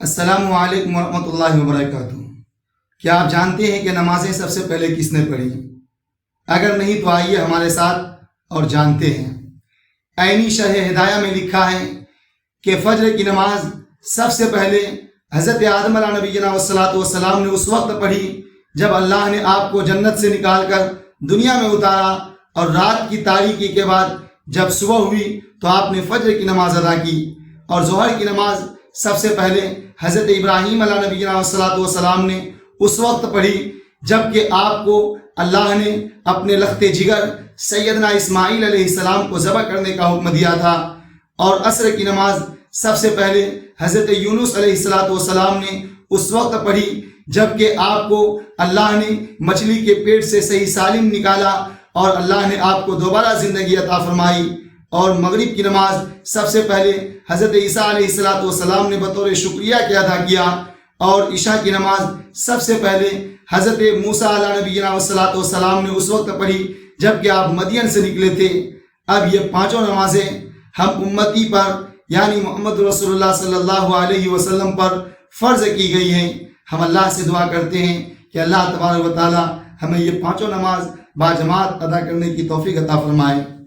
السلام علیکم ورحمۃ اللہ وبرکاتہ۔ کیا آپ جانتے ہیں کہ نمازیں سب سے پہلے کس نے پڑھی؟ اگر نہیں تو آئیے ہمارے ساتھ اور جانتے ہیں۔ عینی شرح ہدایہ میں لکھا ہے کہ فجر کی نماز سب سے پہلے حضرت آدم علیہ نبینا والسلام نے اس وقت پڑھی جب اللہ نے آپ کو جنت سے نکال کر دنیا میں اتارا، اور رات کی تاریکی کے بعد جب صبح ہوئی تو آپ نے فجر کی نماز ادا کی۔ اور ظہر کی نماز سب سے پہلے حضرت ابراہیم علیہ نبینا والسلام نے اس وقت پڑھی جب کہ آپ کو اللہ نے اپنے لخت جگر سیدنا اسماعیل علیہ السلام کو ذبح کرنے کا حکم دیا تھا۔ اور عصر کی نماز سب سے پہلے حضرت یونس علیہ السلام نے اس وقت پڑھی جب کہ آپ کو اللہ نے مچھلی کے پیٹ سے صحیح سالم نکالا اور اللہ نے آپ کو دوبارہ زندگی عطا فرمائی۔ اور مغرب کی نماز سب سے پہلے حضرت عیسیٰ علیہ السلام نے بطور شکریہ کے ادا کیا۔ اور عشاء کی نماز سب سے پہلے حضرت موسیٰ علیہ نبینا والسلام نے اس وقت پڑھی جب کہ آپ مدین سے نکلے تھے۔ اب یہ پانچوں نمازیں ہم امتی پر یعنی محمد رسول اللہ صلی اللہ علیہ وسلم پر فرض کی گئی ہیں۔ ہم اللہ سے دعا کرتے ہیں کہ اللہ تبارک و تعالی ہمیں یہ پانچوں نماز باجماعت ادا کرنے کی توفیق عطا فرمائے۔